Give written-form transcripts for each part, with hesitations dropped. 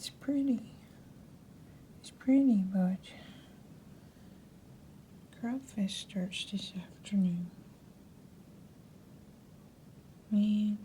It's pretty. It's pretty, but CropFest starts this afternoon. Man.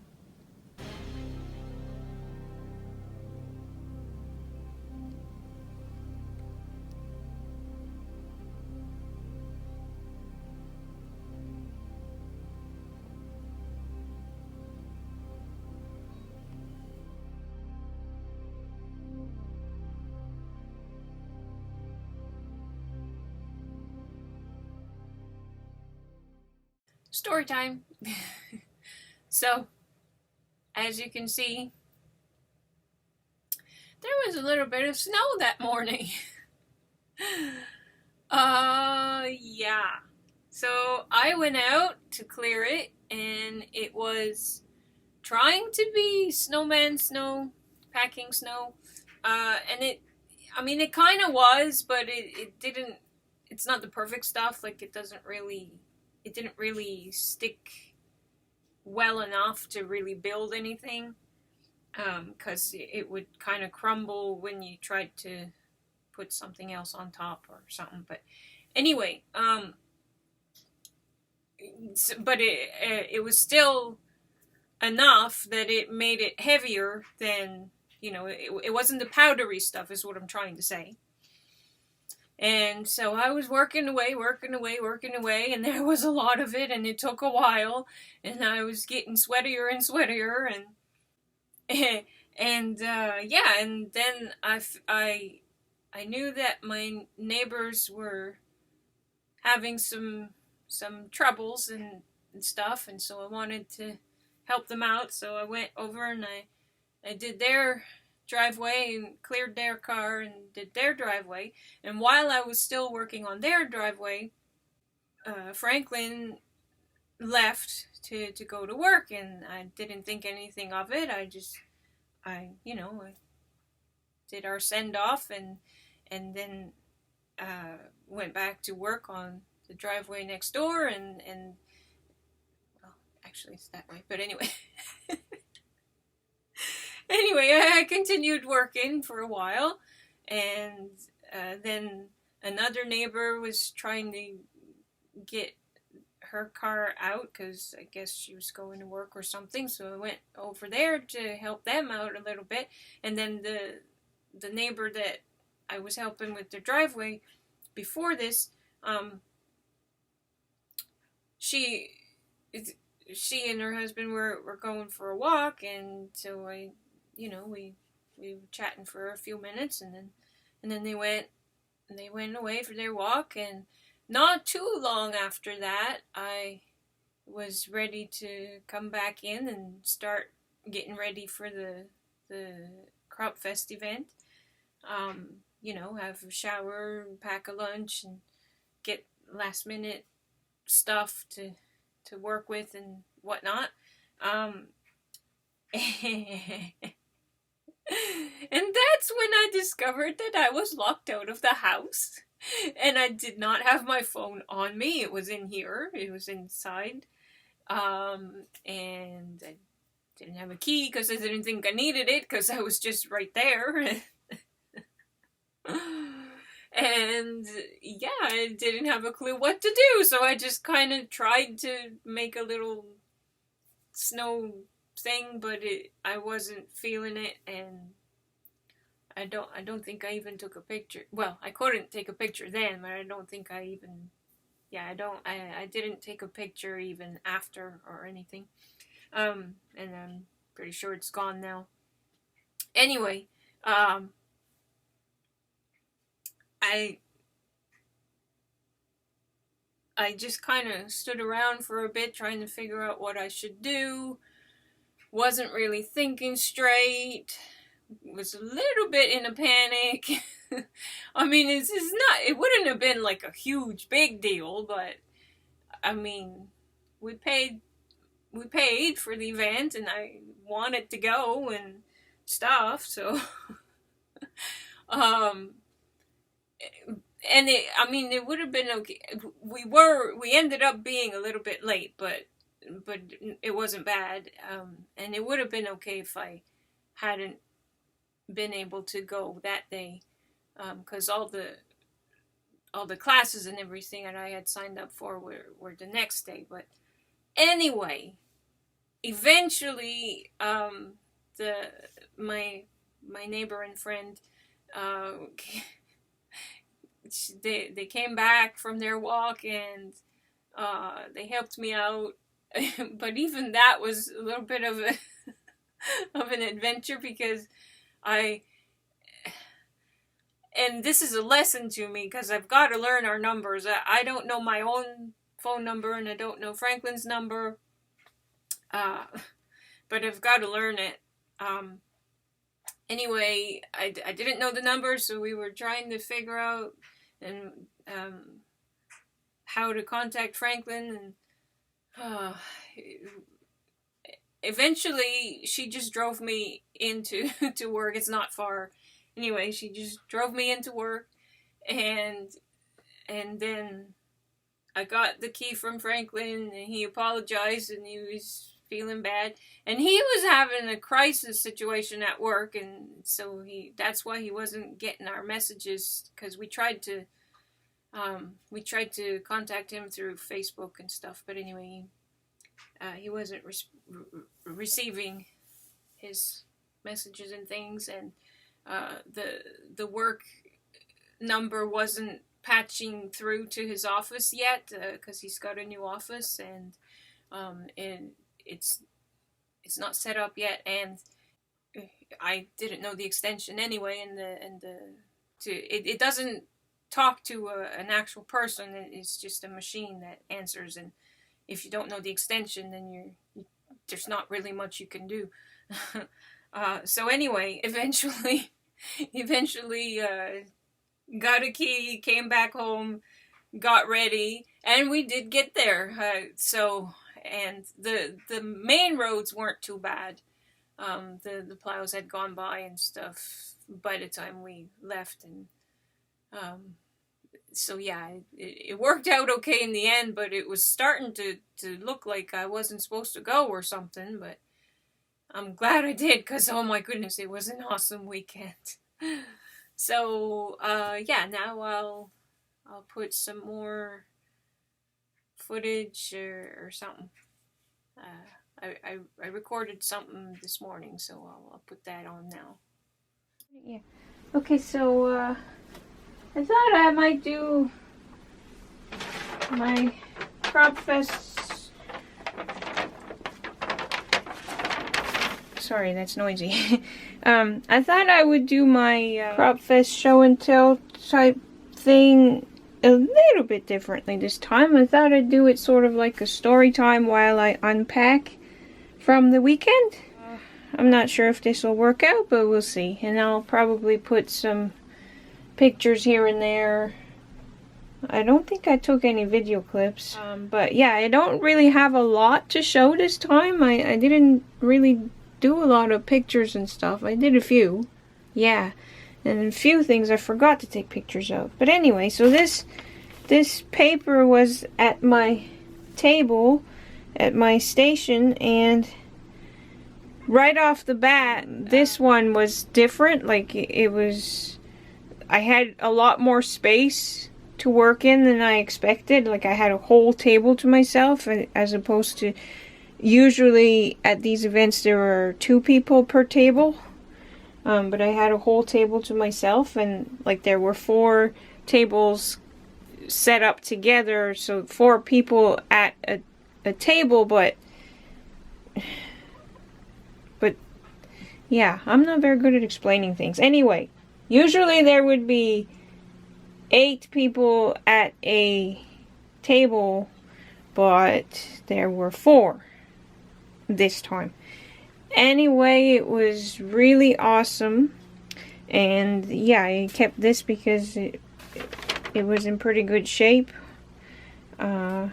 Story time. So, as you can see, there was a little bit of snow that morning. Yeah. So I went out to clear it, and it was trying to be snowman snow, packing snow. And it kind of was, but it didn't, it's not the perfect stuff. Like, it didn't really stick well enough to really build anything, because it would kind of crumble when you tried to put something else on top or something. But anyway, but it was still enough that it made it heavier than, it wasn't the powdery stuff, is what I'm trying to say. And so I was working away, and there was a lot of it, and it took a while, and I was getting sweatier and sweatier, and yeah, and then I knew that my neighbors were having some troubles and stuff, and so I wanted to help them out. So I went over and I did their driveway and cleared their car and did their driveway. And while I was still working on their driveway, Franklin left to go to work, and I didn't think anything of it. I did our send off, and then went back to work on the driveway next door, and well, actually it's that way, but anyway. Anyway, I continued working for a while, and then another neighbor was trying to get her car out because I guess she was going to work or something, so I went over there to help them out a little bit. And then the neighbor that I was helping with their driveway before this, she and her husband were going for a walk, and so we were chatting for a few minutes, and then they went away for their walk. And not too long after that, I was ready to come back in and start getting ready for the CropFest event. Have a shower, pack a lunch, and get last minute stuff to work with and whatnot. And that's when I discovered that I was locked out of the house, and I did not have my phone on me. It was in here. It was inside. And I didn't have a key because I didn't think I needed it because I was just right there. And yeah, I didn't have a clue what to do, so I just kind of tried to make a little snow thing, but I wasn't feeling it, and I don't think I even took a picture. Well, I couldn't take a picture then, but I don't think I even, I didn't take a picture even after or anything. And I'm pretty sure it's gone now. Anyway, I just kind of stood around for a bit trying to figure out what I should do. Wasn't really thinking straight. Was a little bit in a panic. I mean, it wouldn't have been like a huge big deal, but I mean, we paid for the event, and I wanted to go and stuff, so and it would have been okay. We ended up being a little bit late, but it wasn't bad. And it would have been okay if I hadn't been able to go that day, because all the classes and everything that I had signed up for were the next day. But anyway, eventually, my neighbor and friend, they came back from their walk, and they helped me out. But even that was a little bit of an adventure, because and this is a lesson to me, because I've got to learn our numbers. I don't know my own phone number, and I don't know Franklin's number, but I've got to learn it. Anyway, I didn't know the numbers, so we were trying to figure out how to contact Franklin, and eventually she just drove me into to work. It's not far. Anyway, she just drove me into work, and then I got the key from Franklin, and he apologized, and he was feeling bad, and he was having a crisis situation at work, and so that's why he wasn't getting our messages, because we tried to contact him through Facebook and stuff, but anyway, he wasn't receiving his messages and things, and the work number wasn't patching through to his office yet, because he's got a new office, and it's not set up yet, and I didn't know the extension anyway, and it doesn't talk to an actual person. It's just a machine that answers, and if you don't know the extension, then there's not really much you can do. So anyway, eventually got a key, came back home, got ready, and we did get there. And the main roads weren't too bad. The plows had gone by and stuff by the time we left, and so yeah, it worked out okay in the end, but it was starting to look like I wasn't supposed to go or something, but I'm glad I did, because oh my goodness, it was an awesome weekend. So yeah, now I'll put some more footage or something. I recorded something this morning, so I'll put that on now. Yeah. Okay, so I thought I might do my CropFest. Sorry, that's noisy. I thought I would do my CropFest show and tell type thing a little bit differently this time. I thought I'd do it sort of like a story time while I unpack from the weekend. I'm not sure if this will work out, but we'll see. And I'll probably put some pictures here and there. I don't think I took any video clips. But yeah, I don't really have a lot to show this time. I didn't really do a lot of pictures and stuff. I did a few. Yeah. And a few things I forgot to take pictures of. But anyway, so this paper was at my table at my station, and right off the bat, this one was different. Like, it was, I had a lot more space to work in than I expected. Like, I had a whole table to myself, as opposed to usually at these events there are 2 people per table. But I had a whole table to myself, and like there were 4 tables set up together, so 4 people at a table, but yeah, I'm not very good at explaining things. Anyway, usually there would be 8 people at a table, but there were 4 this time. Anyway, it was really awesome, and yeah, I kept this because it was in pretty good shape, and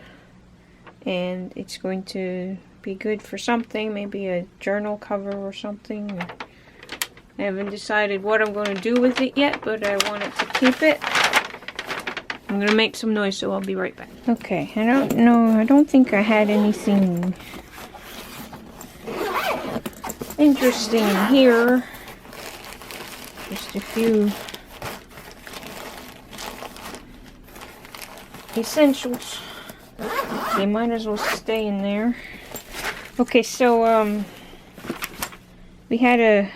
it's going to be good for something, maybe a journal cover or something. I haven't decided what I'm going to do with it yet, but I wanted to keep it. I'm going to make some noise, so I'll be right back. Okay, I don't know, I don't think I had anything interesting here. just a few essentials. They might as well stay in there. Okay, so we had a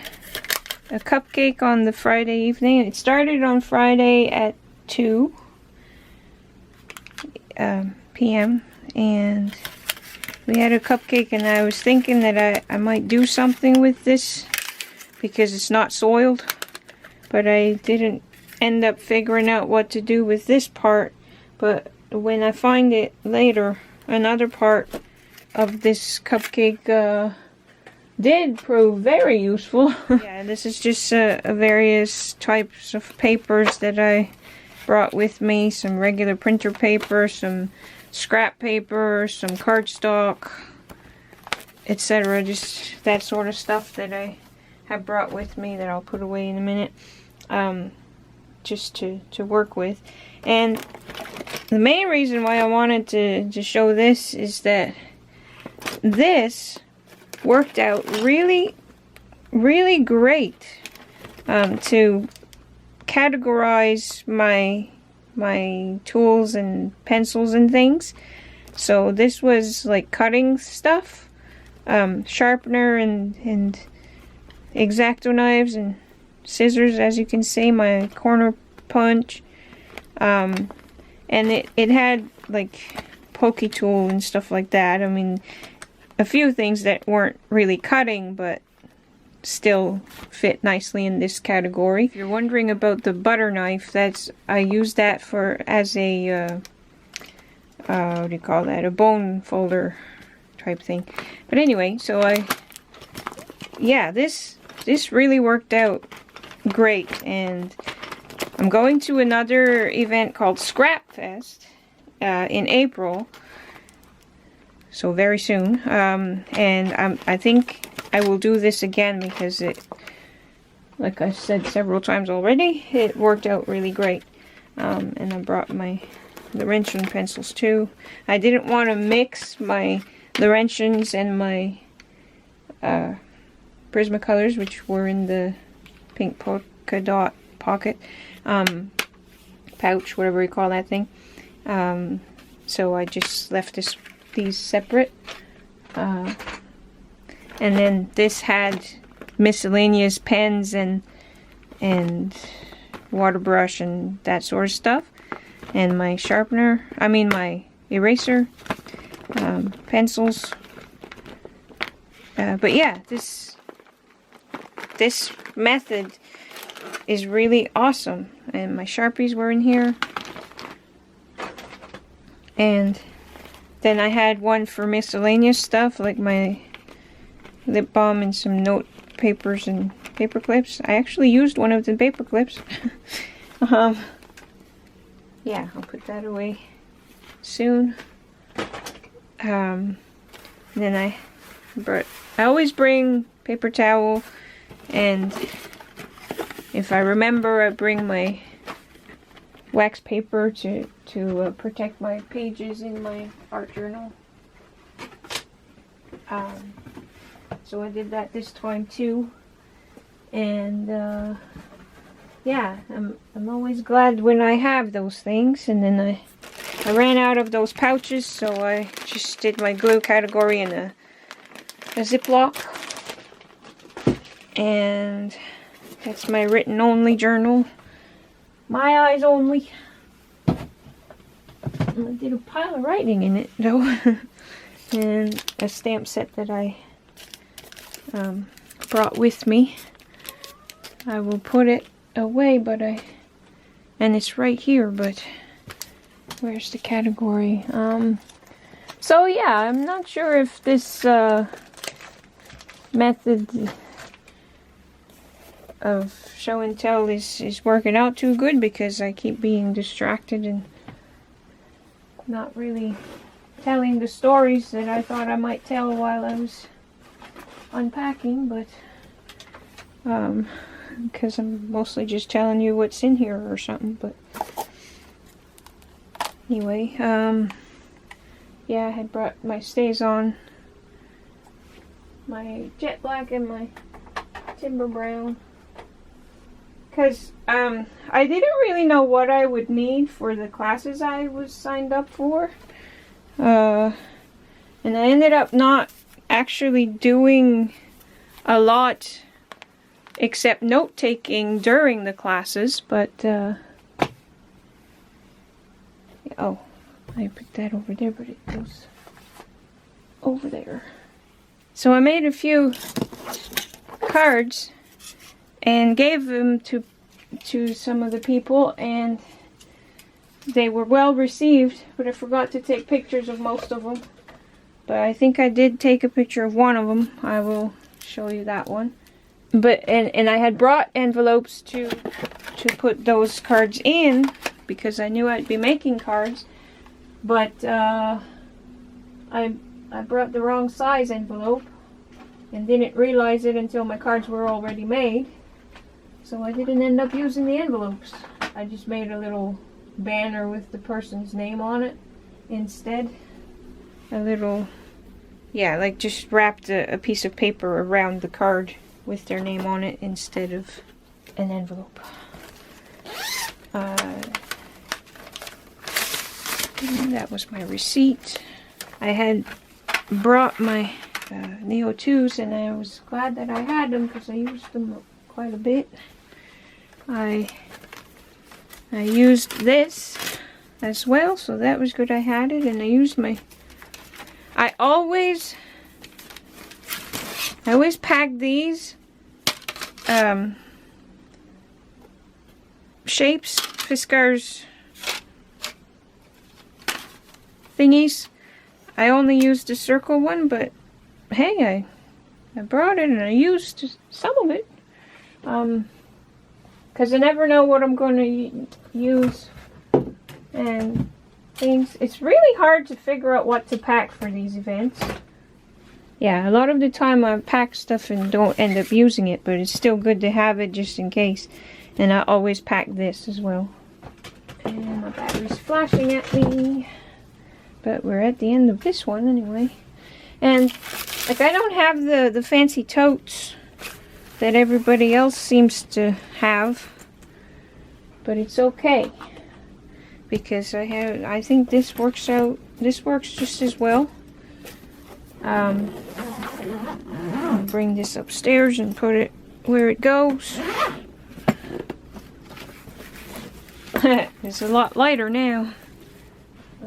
cupcake on the Friday evening. It started on Friday at 2 p.m. and we had a cupcake, and I was thinking that I might do something with this because it's not soiled, but I didn't end up figuring out what to do with this part. But when I find it later, another part of this cupcake did prove very useful. Yeah, this is just various types of papers that I brought with me. Some regular printer paper, some scrap paper, some cardstock, etc. Just that sort of stuff that I have brought with me that I'll put away in a minute, just to work with. And the main reason why I wanted to show this is that this worked out really, really great to categorize my tools and pencils and things. So this was like cutting stuff, sharpener and X-Acto knives and scissors, as you can see, my corner punch, and it had like pokey tool and stuff like that. I mean, a few things that weren't really cutting but still fit nicely in this category. If you're wondering about the butter knife, I use that as a what do you call that, a bone folder type thing. But anyway, so this really worked out great, and I'm going to another event called CropFest in April, so very soon, and I think I will do this again because it, like I said several times already, it worked out really great. And I brought the wrenching pencils too. I didn't want to mix the wrenchings and my Prismacolors, which were in the pink polka dot pocket pouch, whatever you call that thing. So I just left these separate. And then this had miscellaneous pens and water brush and that sort of stuff. And my sharpener, my eraser, pencils. But yeah, this method is really awesome. And my Sharpies were in here. And then I had one for miscellaneous stuff, like my lip balm and some note papers and paper clips. I actually used one of the paper clips. Yeah, I'll put that away soon. Then I always bring paper towel, and if I remember, I bring my wax paper to protect my pages in my art journal. So I did that this time too, and yeah, I'm always glad when I have those things. And then I ran out of those pouches, so I just did my glue category in a Ziploc, and that's my written only journal, my eyes only. I did a pile of writing in it though. And a stamp set that I brought with me. I will put it away, and it's right here, but where's the category? So yeah, I'm not sure if this method of show and tell is working out too good, because I keep being distracted and not really telling the stories that I thought I might tell while I was unpacking, but because I'm mostly just telling you what's in here or something. But anyway, yeah, I had brought my stays on, my jet black and my timber brown because I didn't really know what I would need for the classes I was signed up for. And I ended up not actually doing a lot except note-taking during the classes, but oh, I put that over there, but it goes over there. So I made a few cards and gave them to some of the people, and they were well received, but I forgot to take pictures of most of them. But I think I did take a picture of one of them. I will show you that one. But and I had brought envelopes to put those cards in because I knew I'd be making cards. But I brought the wrong size envelope and didn't realize it until my cards were already made. So I didn't end up using the envelopes. I just made a little banner with the person's name on it instead. A little, yeah, like just wrapped a piece of paper around the card with their name on it instead of an envelope. That was my receipt. I had brought my Neo 2s, and I was glad that I had them because I used them quite a bit. I used this as well, so that was good I had it, and I used my... I always pack these shapes, Fiskars thingies. I only used the circle one, but hey, I brought it and I used some of it. Because I never know what I'm going to use and things. It's really hard to figure out what to pack for these events. Yeah, a lot of the time I pack stuff and don't end up using it, but it's still good to have it just in case. And I always pack this as well. And my battery's flashing at me. But we're at the end of this one anyway. And like, I don't have the fancy totes that everybody else seems to have, but it's okay because I think this works just as well. I'll bring this upstairs and put it where it goes. It's a lot lighter now.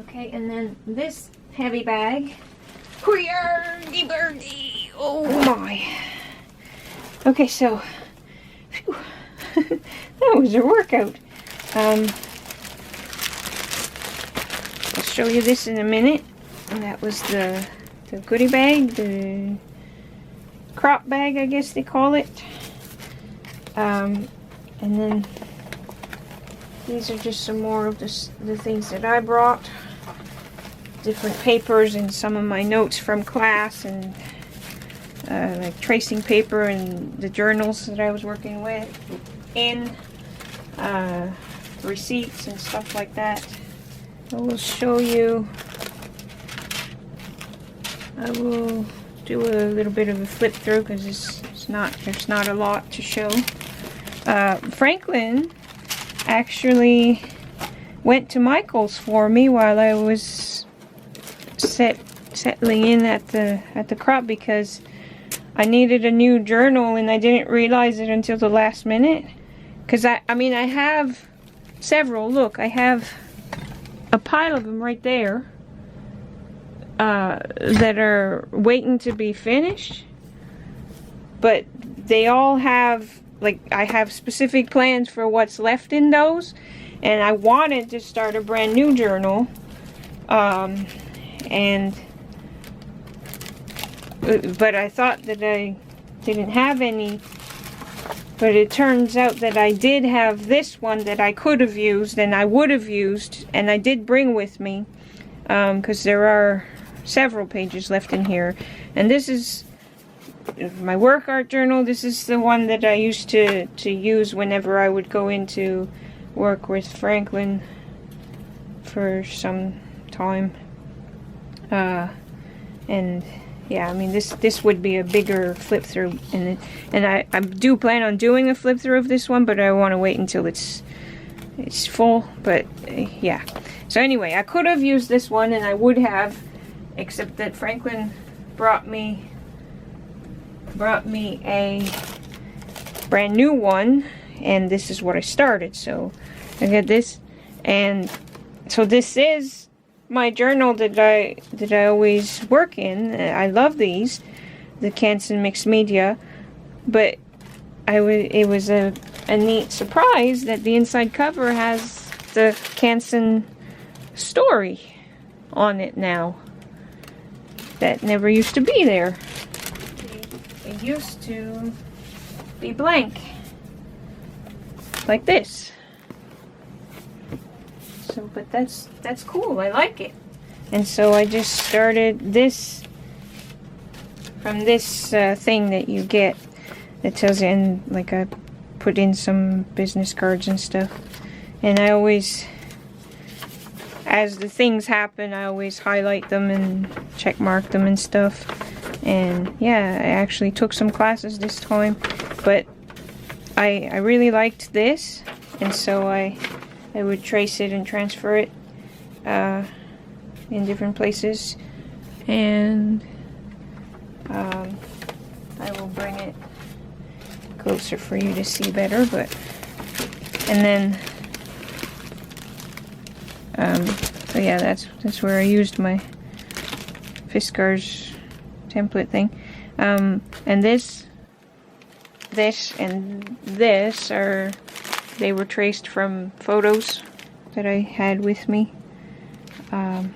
Okay, and then this heavy bag. Queerdy birdie! Oh my! Okay, so phew, that was a workout. I'll show you this in a minute. And that was the goodie bag, the crop bag, I guess they call it. And then these are just some more of the things that I brought. Different papers and some of my notes from class, and like tracing paper and the journals that I was working with, in receipts and stuff like that. I will show you. I will do a little bit of a flip through because there's not a lot to show. Franklin actually went to Michael's for me while I was settling in at the crop because I needed a new journal and I didn't realize it until the last minute. Because I have several. Look, I have a pile of them right there that are waiting to be finished, but they all have, like, I have specific plans for what's left in those, and I wanted to start a brand new journal, but I thought that I didn't have any, but it turns out that I did have this one that I could have used and I would have used, and I did bring with me, because there are several pages left in here. And this is my work art journal. This is the one that I used to use whenever I would go into work with Franklin for some time. And yeah, I mean this would be a bigger flip through, and I do plan on doing a flip through of this one, but I want to wait until it's full. But yeah, so anyway, I could have used this one, and I would have, except that Franklin brought me a brand new one, and this is what I started. So I got this, and so this is my journal that I always work in. I love these, the Canson Mixed Media, but it was a neat surprise that the inside cover has the Canson story on it now. That never used to be there. It used to be blank, like this. So, but that's cool. I like it. And so I just started this from this thing that you get that tells you, and like I put in some business cards and stuff. And I always, as the things happen, I always highlight them and check mark them and stuff. And yeah, I actually took some classes this time, but I really liked this, and so I would trace it and transfer it in different places, and I will bring it closer for you to see better. But and then so yeah, that's where I used my Fiskars template thing, and this and this they were traced from photos that I had with me, and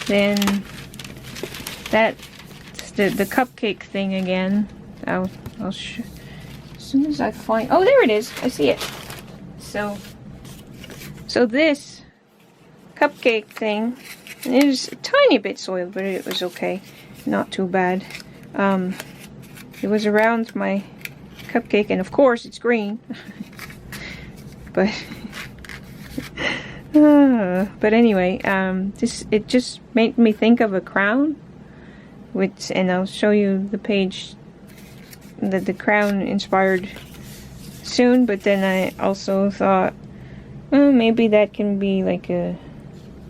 then that's the cupcake thing again. I'll show as soon as I find. Oh, there it is. I see it. So this cupcake thing, and it is a tiny bit soiled, but it was okay, not too bad. It was around my cupcake, and of course it's green. but anyway, it just made me think of a crown, and I'll show you the page that the crown inspired soon. But then I also thought, oh, maybe that can be like a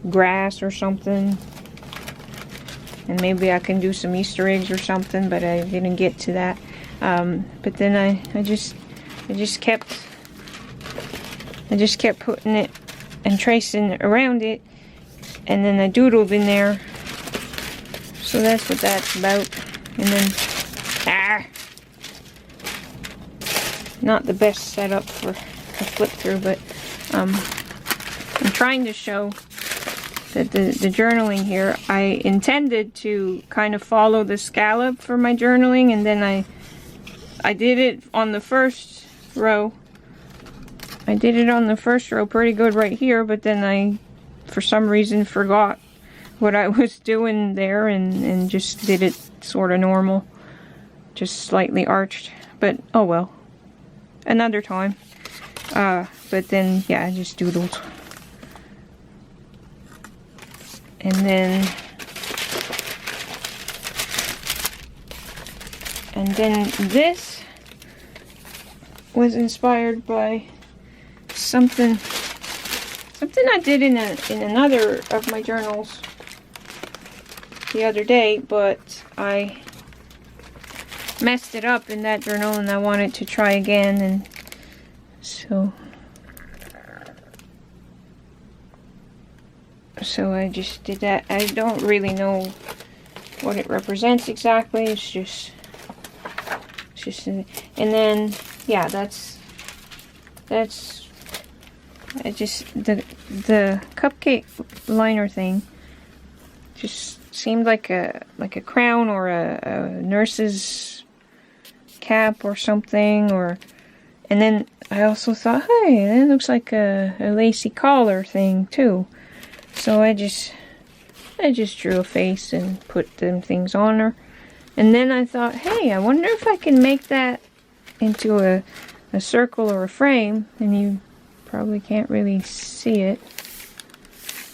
grass or something, and maybe I can do some Easter eggs or something, but I didn't get to that. But then I just kept putting it and tracing around it, and then I doodled in there. So that's what that's about. And then not the best setup for a flip through, but I'm trying to show that the journaling here, I intended to kind of follow the scallop for my journaling, and then I did it on the first row. I did it on the first row pretty good right here, but then I, for some reason, forgot what I was doing there, and just did it sort of normal, just slightly arched. But oh well, another time. But then yeah, I just doodled. And then this was inspired by something I did in another of my journals the other day, but I messed it up in that journal, and I wanted to try again, and so I just did that. I don't really know what it represents exactly. It's just and then yeah, that's I just the cupcake liner thing just seemed like a crown or a nurse's cap or something, and then I also thought, hey, that looks like a lacy collar thing too. So I just drew a face and put them things on her. And then I thought, hey, I wonder if I can make that into a circle or a frame. And you probably can't really see it.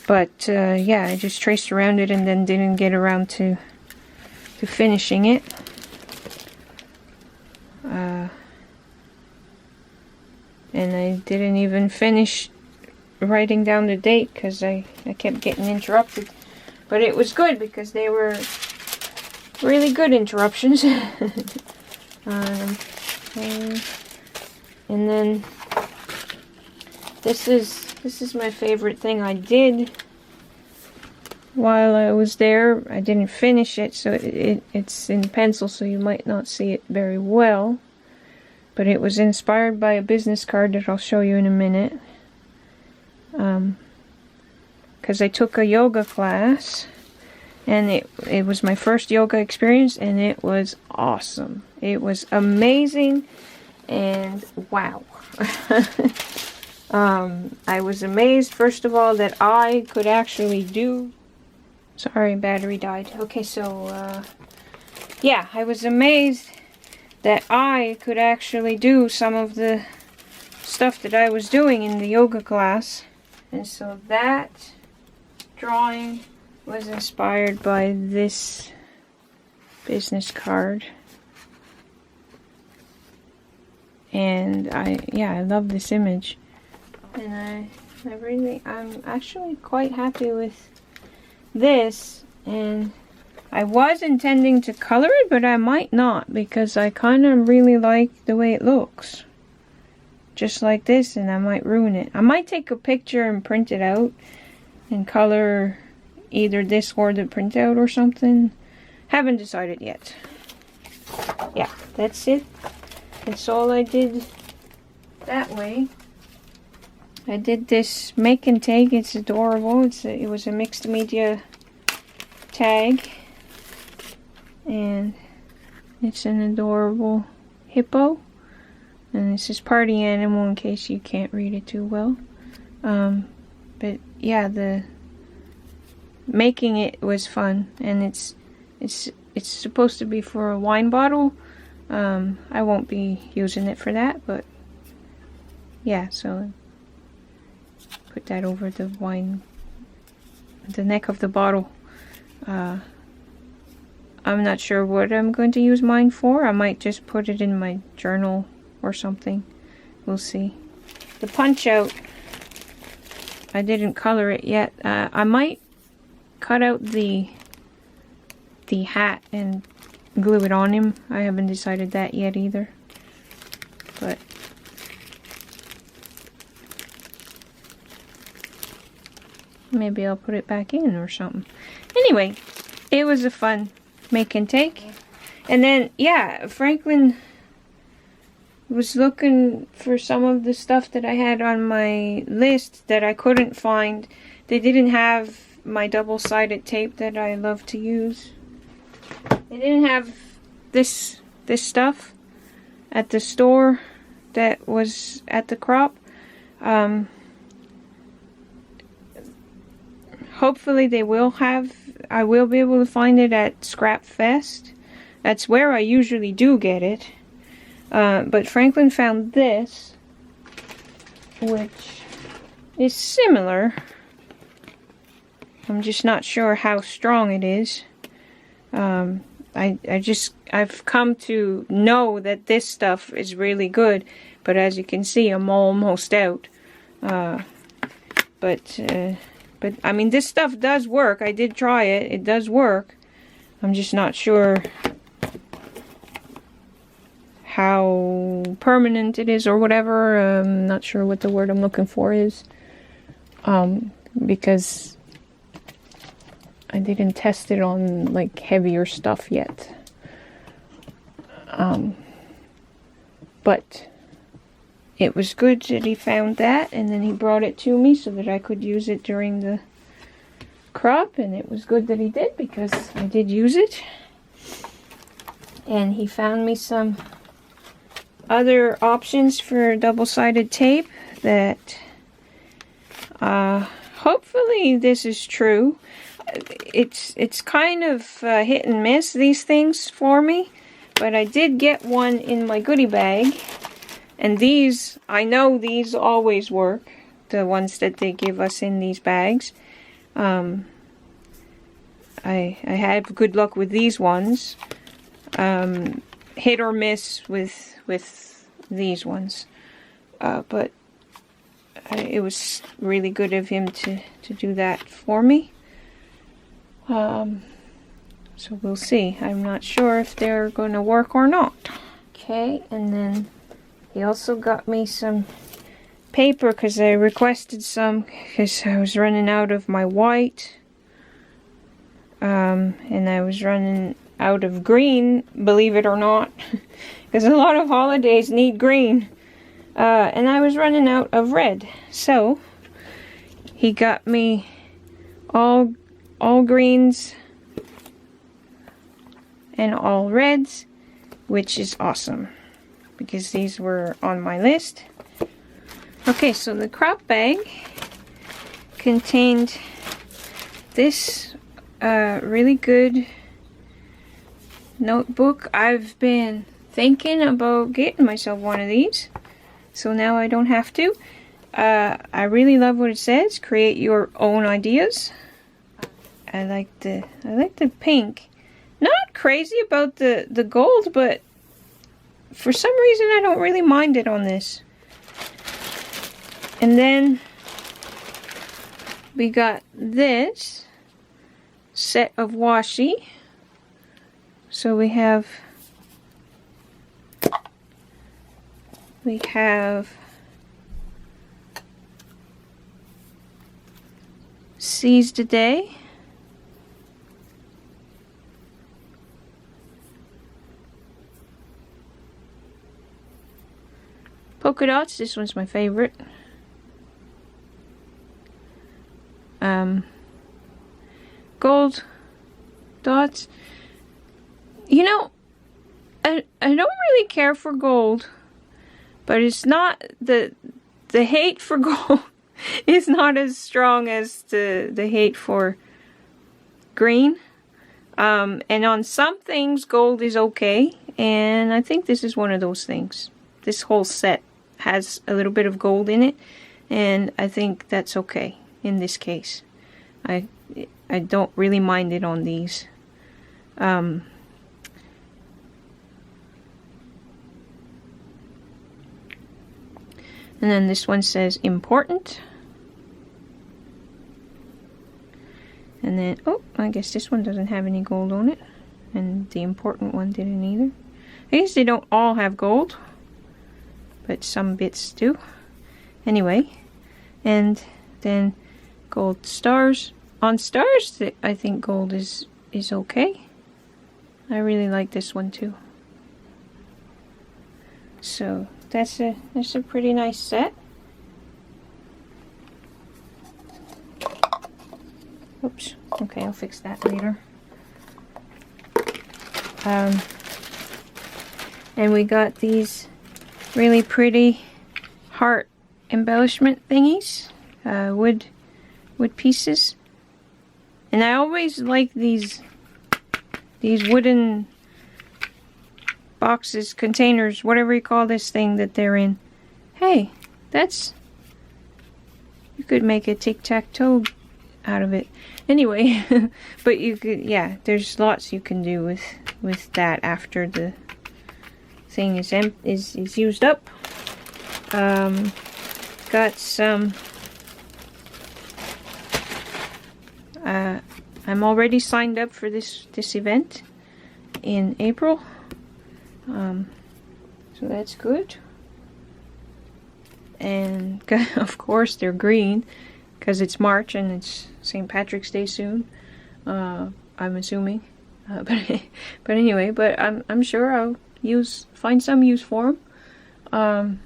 But yeah, I just traced around it and then didn't get around to finishing it. And I didn't even finish writing down the date because I kept getting interrupted. But it was good because they were really good interruptions. And then this is my favorite thing I did while I was there. I didn't finish it, so it's in pencil, so you might not see it very well. But it was inspired by a business card that I'll show you in a minute. Because I took a yoga class, and it was my first yoga experience, and it was awesome. It was amazing, and wow. I was amazed, first of all, that I could actually do... Sorry, battery died. Okay, so, yeah, I was amazed that I could actually do some of the stuff that I was doing in the yoga class. And so that drawing was inspired by this business card. And I love this image. And I'm actually quite happy with this. And I was intending to color it, but I might not, because I kind of really like the way it looks. Just like this, and I might ruin it. I might take a picture and print it out and color either this or the printout or something. Haven't decided yet. Yeah, that's it. That's all I did that way. I did this make and take. It's adorable. It was a mixed media tag. And it's an adorable hippo. And this is party animal in case you can't read it too well. But yeah, the making it was fun, and it's supposed to be for a wine bottle. I won't be using it for that, but yeah, so put that over the neck of the bottle. I'm not sure what I'm going to use mine for. I might just put it in my journal or something. We'll see. The punch out, I didn't color it yet. I might cut out the hat and glue it on him. I haven't decided that yet either. But maybe I'll put it back in or something. Anyway, it was a fun make and take. And then, yeah, Franklin was looking for some of the stuff that I had on my list that I couldn't find. They didn't have my double-sided tape that I love to use. They didn't have this stuff at the store that was at the Crop. Hopefully they will have. I will be able to find it at CropFest. That's where I usually do get it. But Franklin found this, which is similar. I'm just not sure how strong it is. I've come to know that this stuff is really good, but as you can see, I'm almost out. But I mean, this stuff does work. I did try it. It does work. I'm just not sure how permanent it is or whatever. I'm not sure what the word I'm looking for is. Because I didn't test it on like heavier stuff yet. But it was good that he found that, and then he brought it to me so that I could use it during the Crop, and it was good that he did because I did use it. And he found me some other options for double-sided tape that hopefully this is true. It's kind of hit and miss, these things, for me, but I did get one in my goodie bag, and these, I know these always work, the ones that they give us in these bags. I have good luck with these ones. Hit or miss with these ones. But it was really good of him to do that for me. So we'll see. I'm not sure if they're going to work or not. Okay, and then he also got me some paper because I requested some because I was running out of my white. And I was running out of green, believe it or not, because a lot of holidays need green. And I was running out of red. So he got me all greens and all reds, which is awesome because these were on my list. Okay, so the crop bag contained this really good notebook. I've been thinking about getting myself one of these, so now I don't have to. I really love what it says, create your own ideas. I like the pink. Not crazy about the gold, but for some reason I don't really mind it on this. And then we got this set of washi. So we have Seize the Day, polka dots. This one's my favorite. Gold dots. You know, I don't really care for gold, but it's not the hate for gold is not as strong as the hate for green. And on some things gold is okay, and I think this is one of those things. This whole set has a little bit of gold in it, and I think that's okay in this case. I don't really mind it on these. And then this one says important. And then, oh, I guess this one doesn't have any gold on it. And the important one didn't either. I guess they don't all have gold, but some bits do. Anyway, and then gold stars. On stars, I think gold is okay. I really like this one too. So that's a pretty nice set. Oops. Okay, I'll fix that later. And we got these really pretty heart embellishment thingies, wood pieces. And I always like these wooden boxes, containers, whatever you call this thing that they're in. Hey, you could make a tic-tac-toe out of it. Anyway, but you could, yeah, there's lots you can do with that after the thing is used up. Got some. I'm already signed up for this event in April, so that's good. And of course they're green because it's March and it's St. Patrick's Day soon. I'm assuming, but anyway, but I'm sure I'll find some use for them.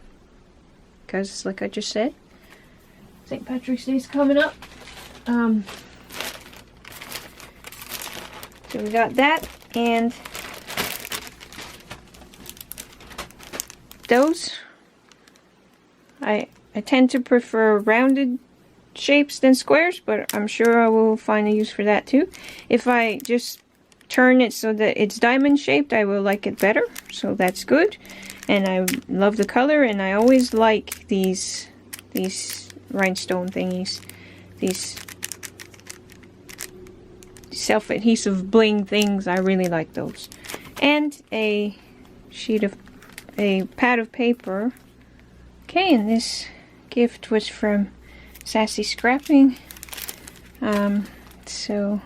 Because like I just said, St. Patrick's Day is coming up. So we got that, and those. I tend to prefer rounded shapes than squares, but I'm sure I will find a use for that too. If I just turn it so that it's diamond shaped, I will like it better, so that's good. And I love the color, and I always like these rhinestone thingies, these self-adhesive bling things. I really like those. And a pad of paper. Okay, and this gift was from Sassy Scrapping. So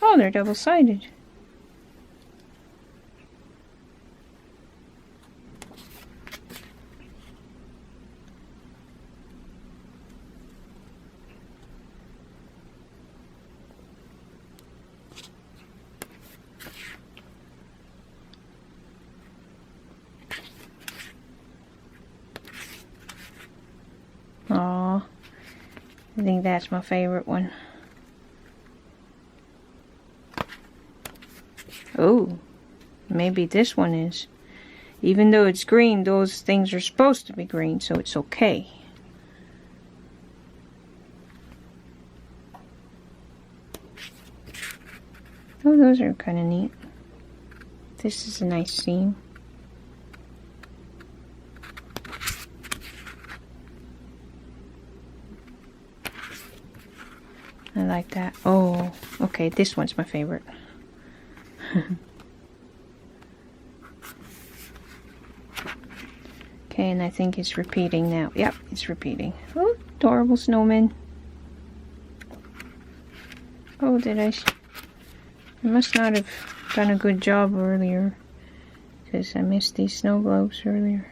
oh, they're double-sided. Aw, I think that's my favorite one. Oh, maybe this one is. Even though it's green, those things are supposed to be green, so it's okay. Oh, those are kind of neat. This is a nice seam. I like that. Oh, okay, this one's my favorite. Okay, and I think it's repeating now. Yep, it's repeating. Oh, adorable snowman. Oh, I must not have done a good job earlier, because I missed these snow globes earlier.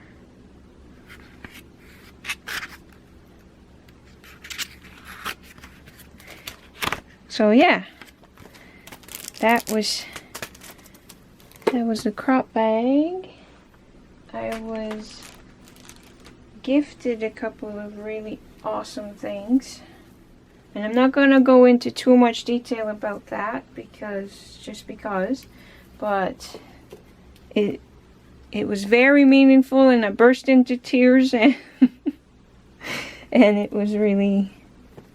So yeah, that was the crop bag. I was gifted a couple of really awesome things, and I'm not going to go into too much detail about that but it was very meaningful, and I burst into tears, and and it was really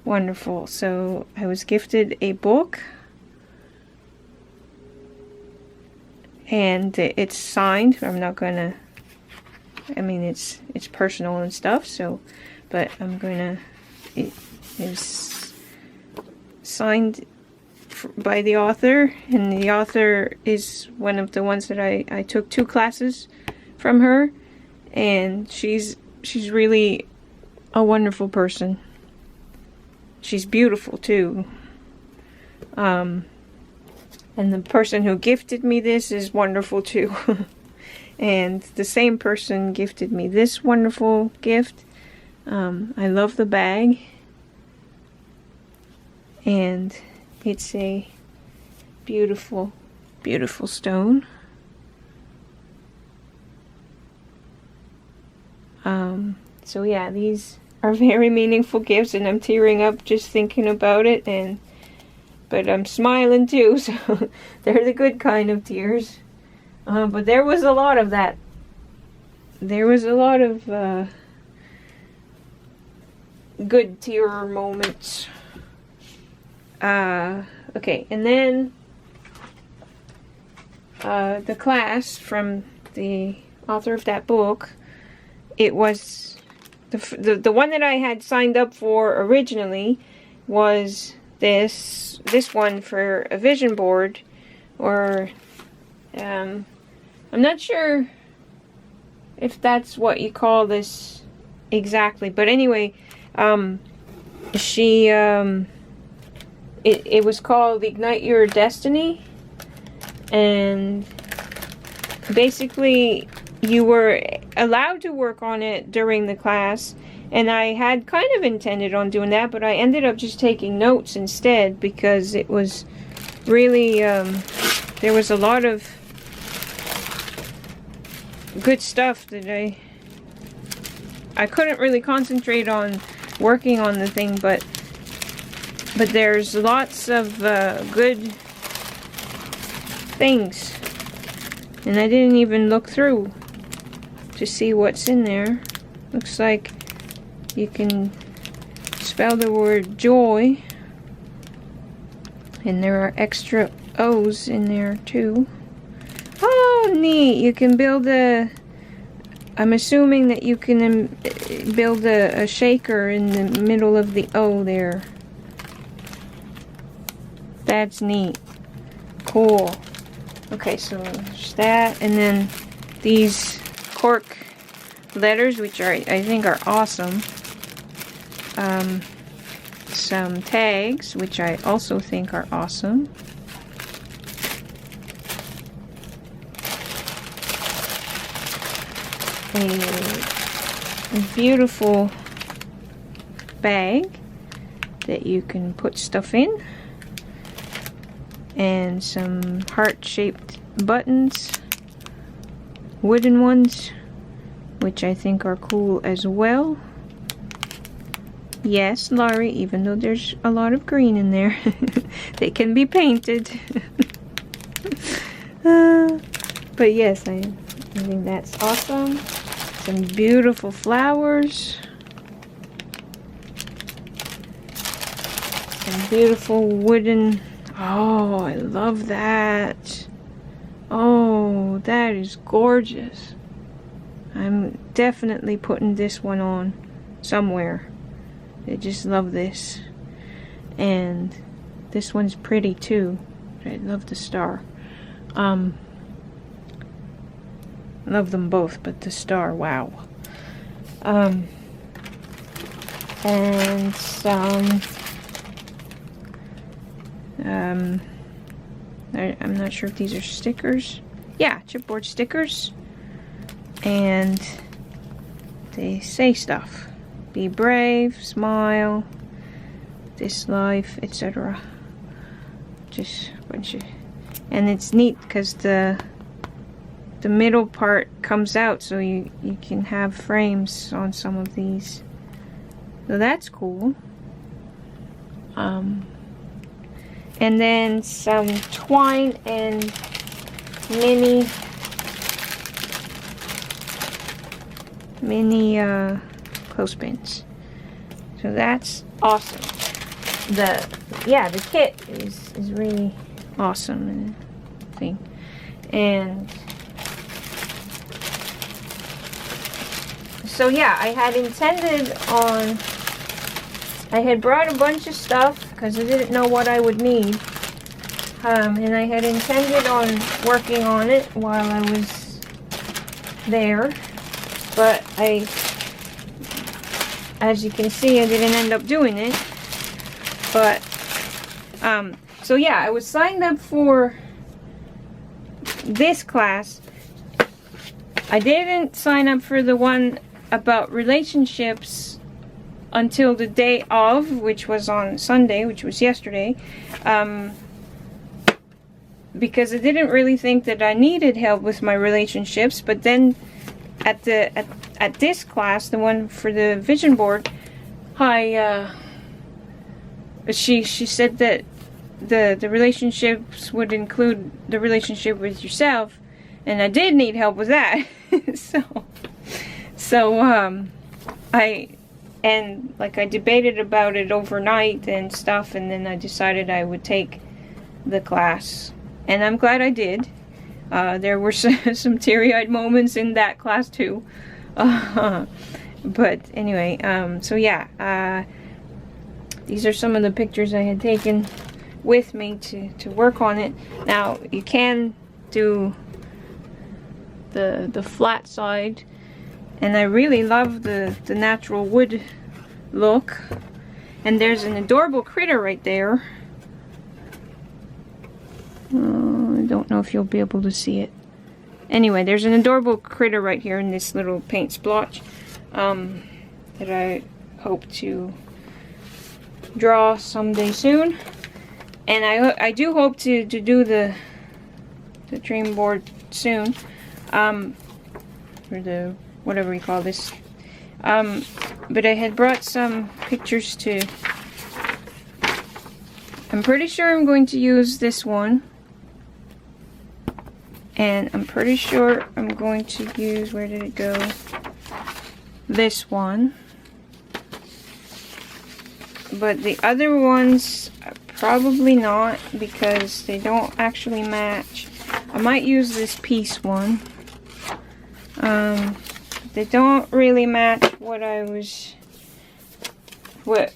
wonderful. So I was gifted a book, and it's signed. I'm not gonna, I mean, it's personal and stuff, so, but I'm gonna, it is signed by the author, and the author is one of the ones that I took 2 classes from her, and she's really a wonderful person. She's beautiful too. And the person who gifted me this is wonderful too. And the same person gifted me this wonderful gift. I love the bag. And it's a beautiful, beautiful stone. So yeah, these are very meaningful gifts, and I'm tearing up just thinking about it, but I'm smiling too, so they're the good kind of tears. But there was a lot of that. There was a lot of good tear moments. Okay, and then the class from the author of that book, it was the one that I had signed up for originally was this one for a vision board, or I'm not sure if that's what you call this exactly, but anyway, it was called Ignite Your Destiny, and basically you were allowed to work on it during the class, and I had kind of intended on doing that, but I ended up just taking notes instead, because it was really, there was a lot of good stuff that I couldn't really concentrate on working on the thing, but there's lots of good things, and I didn't even look through to see what's in there. Looks like you can spell the word joy, and there are extra O's in there too. Oh, neat! You can build a I'm assuming that you can build a shaker in the middle of the O there. That's neat. Cool. Okay, so there's that, and then these cork letters, which are, I think, are awesome. Some tags, which I also think are awesome. A beautiful bag that you can put stuff in. And some heart-shaped buttons, wooden ones, which I think are cool as well. Yes, Laurie, even though there's a lot of green in there, they can be painted. But yes, I think that's awesome. Some beautiful flowers. Some beautiful wooden. Oh, I love that. Oh, that is gorgeous. I'm definitely putting this one on somewhere. I just love this. And this one's pretty too. I love the star. Love them both, but the star, wow. And some I'm not sure if these are stickers. Yeah, chipboard stickers. And they say stuff. Be brave, smile, this life, etc. Just a bunch of, and it's neat because the middle part comes out, so you can have frames on some of these. So that's cool. And then some twine and mini clothespins. So that's awesome. The kit is really awesome and thing. And so yeah, I had brought a bunch of stuff because I didn't know what I would need. And I had intended on working on it while I was there. But as you can see, I didn't end up doing it. But, so yeah, I was signed up for this class. I didn't sign up for the one about relationships until the day of, which was on Sunday, which was yesterday, because I didn't really think that I needed help with my relationships. But then at this class, the one for the vision board, she said that the relationships would include the relationship with yourself, and I did need help with that. so I debated about it overnight and stuff, and then I decided I would take the class, and I'm glad I did. There were some teary-eyed moments in that class too. But anyway, so yeah, these are some of the pictures I had taken with me to work on it. Now, you can do the flat side, and I really love the natural wood look. And there's an adorable critter right there. I don't know if you'll be able to see it. Anyway, there's an adorable critter right here in this little paint splotch that I hope to draw someday soon. And I do hope to do the dream board soon, or the whatever you call this. But I had brought some pictures to. I'm pretty sure I'm going to use this one. And I'm pretty sure I'm going to use, where did it go? This one. But the other ones, probably not, because they don't actually match. I might use this piece one. they don't really match what I was, what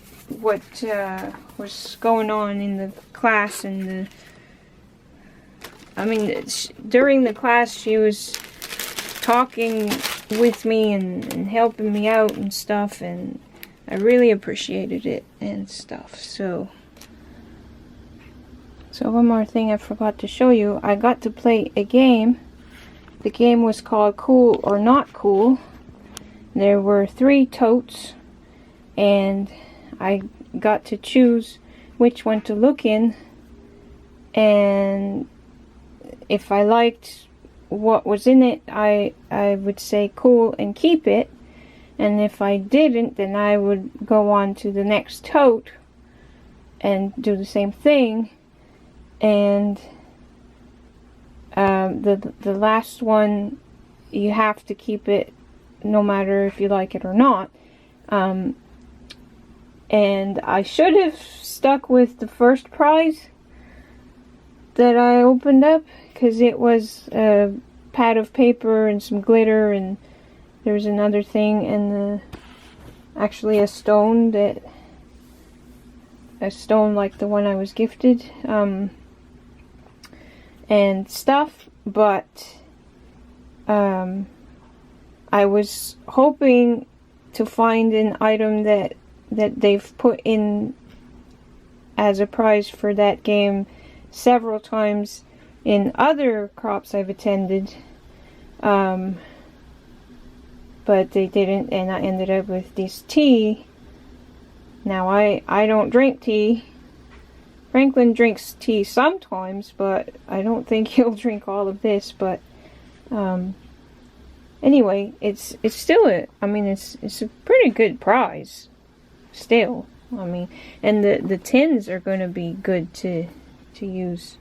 was going on in the class. And I mean, during the class she was talking with me and helping me out and stuff, and I really appreciated it and stuff. So one more thing I forgot to show you. I got to play a game. The game was called Cool or Not Cool. There were 3 totes, and I got to choose which one to look in, and if I liked what was in it, I would say cool and keep it, and if I didn't, then I would go on to the next tote and do the same thing. And the last one, you have to keep it no matter if you like it or not. And I should have stuck with the first prize that I opened up, because it was a pad of paper and some glitter, and there was another thing, and actually a stone like the one I was gifted, and stuff. But I was hoping to find an item that they've put in as a prize for that game several times in other crops I've attended, but they didn't, and I ended up with this tea. Now I don't drink tea. Franklin drinks tea sometimes, but I don't think he'll drink all of this. But anyway, it's still it's a pretty good prize still. I mean, and the tins are going to be good to use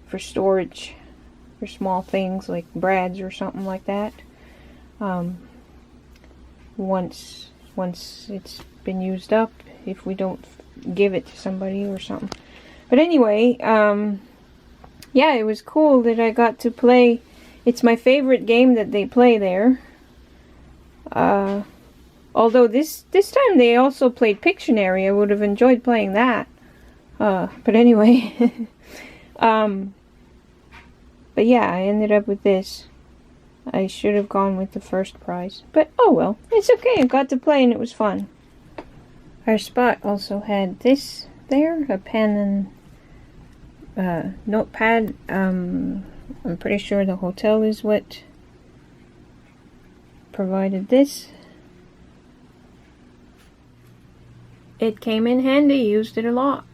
for storage for small things like brads or something like that. Once it's been used up, if we don't give it to somebody or something. But anyway, yeah, it was cool that I got to play. It's my favorite game that they play there. Although this time they also played Pictionary. I would have enjoyed playing that. But anyway, but yeah, I ended up with this. I should have gone with the first prize, but oh well, it's okay. I got to play and it was fun. Our spot also had this there, a pen and notepad. I'm pretty sure the hotel is what provided this. It came in handy, used it a lot.